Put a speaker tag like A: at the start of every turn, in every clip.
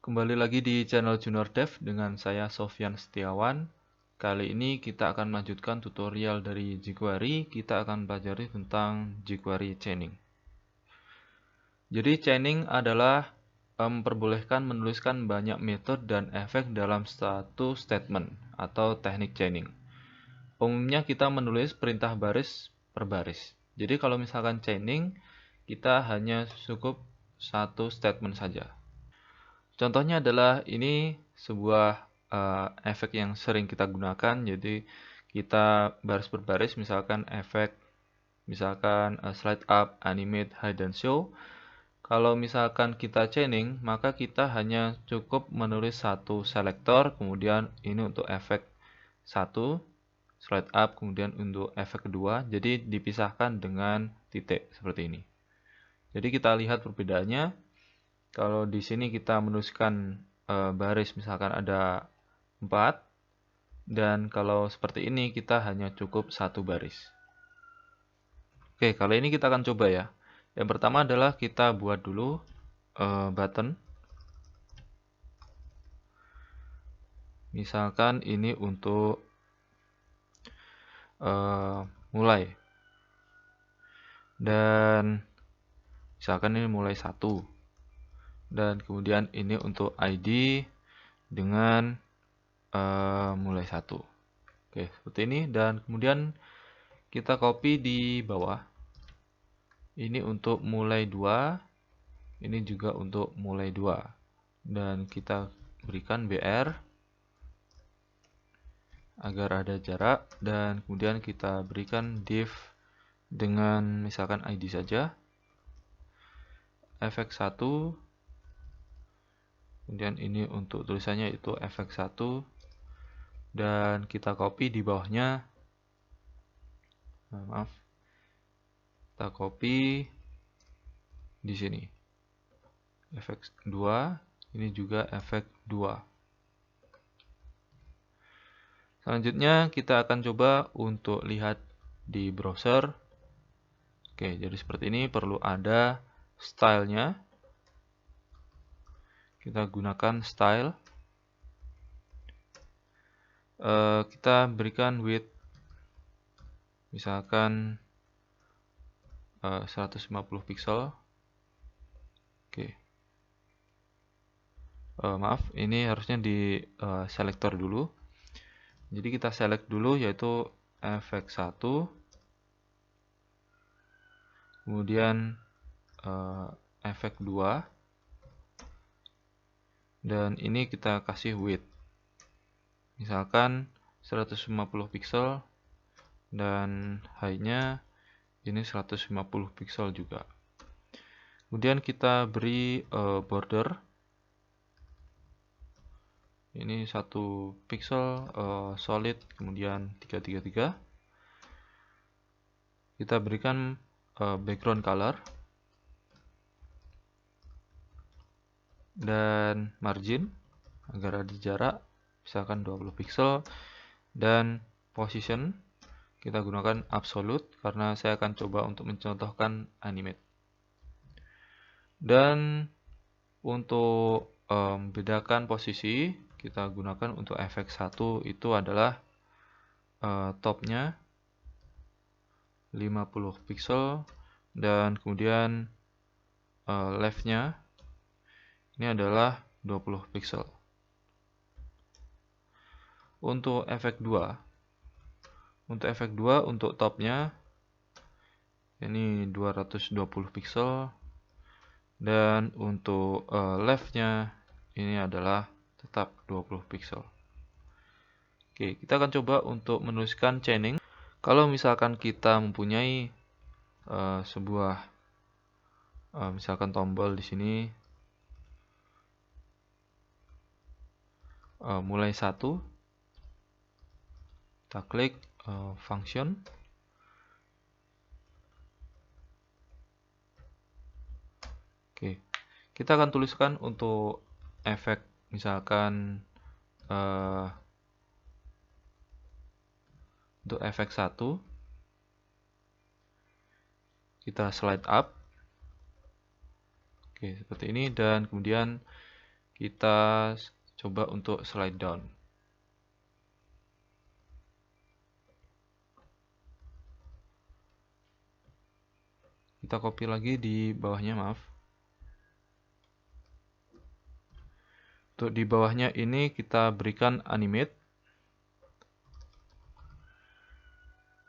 A: Kembali lagi di channel Junior Dev dengan saya Sofyan Setiawan. Kali ini kita akan melanjutkan tutorial dari jQuery. Kita akan pelajari tentang jQuery chaining. Jadi chaining adalah memperbolehkan menuliskan banyak metode dan efek dalam satu statement atau teknik chaining. Umumnya kita menulis perintah baris per baris. Jadi kalau misalkan chaining, kita hanya cukup satu statement saja. Contohnya adalah ini sebuah efek yang sering kita gunakan. Jadi kita baris per baris, misalkan efek, misalkan slide up, animate, hide, dan show. Kalau misalkan kita chaining, maka kita hanya cukup menulis satu selektor, kemudian ini untuk efek satu, slide up, kemudian untuk efek kedua. Jadi dipisahkan dengan titik seperti ini. Jadi kita lihat perbedaannya. Kalau di sini kita menuliskan baris misalkan ada 4, dan kalau seperti ini kita hanya cukup satu baris. Oke, kali ini kita akan coba ya. Yang pertama adalah kita buat dulu button. Misalkan ini untuk mulai. Dan misalkan ini mulai 1. Dan kemudian ini untuk ID dengan mulai 1. Oke, seperti ini. Dan kemudian kita copy di bawah. Ini untuk mulai 2. Ini juga untuk mulai 2. Dan kita berikan BR agar ada jarak. Dan kemudian kita berikan div dengan misalkan ID saja. Efek 1. Kemudian ini untuk tulisannya itu efek 1. Dan kita copy di bawahnya. Maaf. Kita copy di sini. Efek 2, ini juga efek 2. Selanjutnya kita akan coba untuk lihat di browser. Oke, jadi seperti ini, perlu ada stylenya. Kita gunakan style. Kita berikan width misalkan 150 pixel. Oke. Maaf, ini harusnya di selektor dulu. Jadi kita select dulu yaitu efek 1. Kemudian efek 2. Dan ini kita kasih width. Misalkan 150 pixel dan height-nya ini 150 pixel juga. Kemudian kita beri border. Ini 1 pixel solid, kemudian 333. Kita berikan background color dan margin agar ada jarak, misalkan 20 pixel. Dan position kita gunakan absolute karena saya akan coba untuk mencontohkan animate. Dan untuk bedakan posisi kita gunakan untuk efek 1 itu adalah topnya 50 pixel dan kemudian leftnya ini adalah 20 pixel. Untuk efek 2, untuk topnya ini 220 pixel dan untuk leftnya ini adalah tetap 20 pixel. Oke, kita akan coba untuk menuliskan chaining. Kalau misalkan kita mempunyai sebuah misalkan tombol di sini mulai 1, kita klik function. Oke, kita akan tuliskan untuk efek misalkan untuk efek 1 kita slide up. Oke, seperti ini. Dan kemudian kita coba untuk slide down. Kita copy lagi di bawahnya, maaf. Untuk di bawahnya ini kita berikan animate.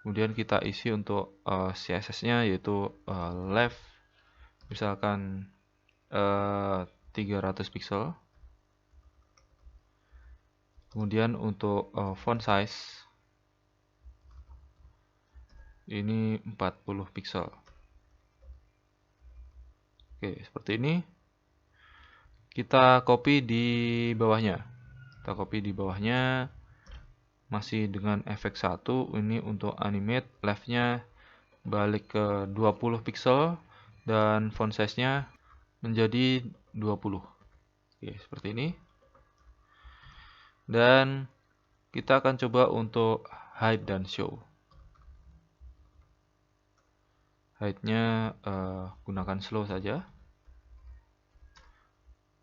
A: Kemudian kita isi untuk CSS-nya yaitu left misalkan 300 pixel. Kemudian untuk font size ini 40 pixel. Oke, seperti ini. Kita copy di bawahnya. Kita copy di bawahnya masih dengan efek 1. Ini untuk animate left-nya balik ke 20 pixel dan font size-nya menjadi 20. Oke, seperti ini. Dan kita akan coba untuk hide dan show. Hide-nya gunakan slow saja.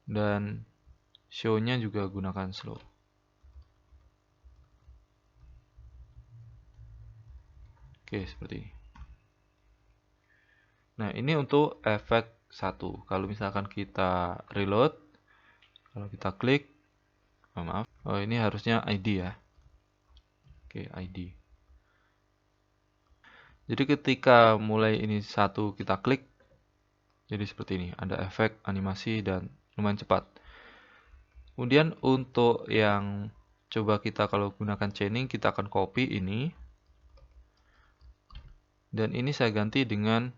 A: Dan show-nya juga gunakan slow. Oke, seperti ini. Nah, ini untuk efek 1. Kalau misalkan kita reload, kalau kita klik, maaf, ini harusnya ID ya. Oke, ID. Jadi ketika mulai ini 1 kita klik, jadi seperti ini, ada efek animasi dan lumayan cepat. Kemudian untuk yang coba kita kalau gunakan chaining, kita akan copy ini. Dan ini saya ganti dengan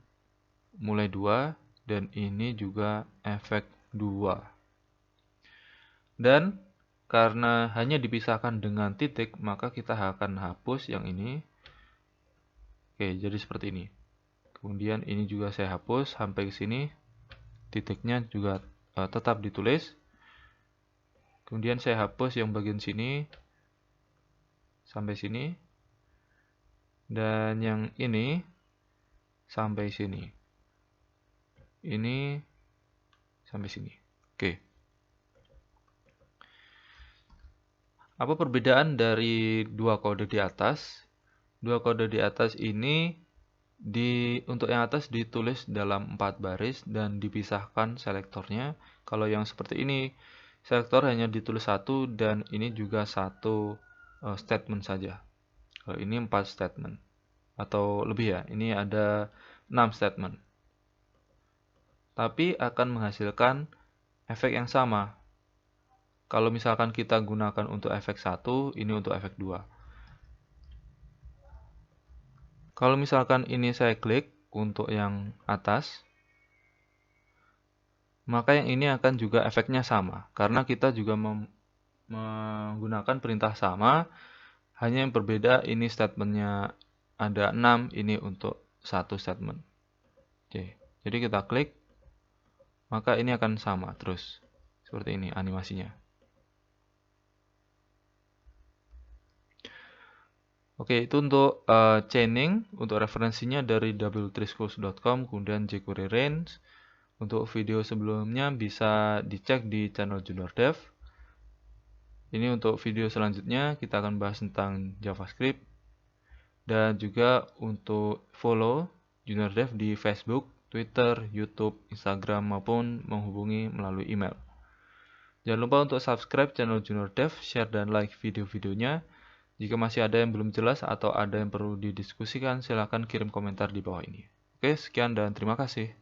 A: mulai 2 dan ini juga efek 2. Dan karena hanya dipisahkan dengan titik, maka kita akan hapus yang ini. Oke, jadi seperti ini. Kemudian ini juga saya hapus sampai ke sini. Titiknya juga tetap ditulis. Kemudian saya hapus yang bagian sini sampai sini. Dan yang ini sampai sini. Ini sampai sini. Oke. Apa perbedaan dari dua kode di atas? Dua kode di atas ini untuk yang atas ditulis dalam 4 baris dan dipisahkan selektornya. Kalau yang seperti ini, selektor hanya ditulis 1 dan ini juga 1 statement saja. Kalau ini 4 statement atau lebih ya. Ini ada 6 statement. Tapi akan menghasilkan efek yang sama. Kalau misalkan kita gunakan untuk efek 1, ini untuk efek 2. Kalau misalkan ini saya klik untuk yang atas, maka yang ini akan juga efeknya sama. Karena kita juga menggunakan perintah sama, hanya yang berbeda ini statementnya ada 6, ini untuk 1 statement. Oke, jadi kita klik, maka ini akan sama terus. Seperti ini animasinya. Oke, itu untuk chaining. Untuk referensinya dari w3schools.com, kemudian jQuery Range. Untuk video sebelumnya bisa dicek di channel Junior Dev. Ini untuk video selanjutnya kita akan bahas tentang JavaScript. Dan juga untuk follow Junior Dev di Facebook, Twitter, YouTube, Instagram, maupun menghubungi melalui email. Jangan lupa untuk subscribe channel Junior Dev, share dan like video-videonya. Jika masih ada yang belum jelas atau ada yang perlu didiskusikan, silakan kirim komentar di bawah ini. Oke, sekian dan terima kasih.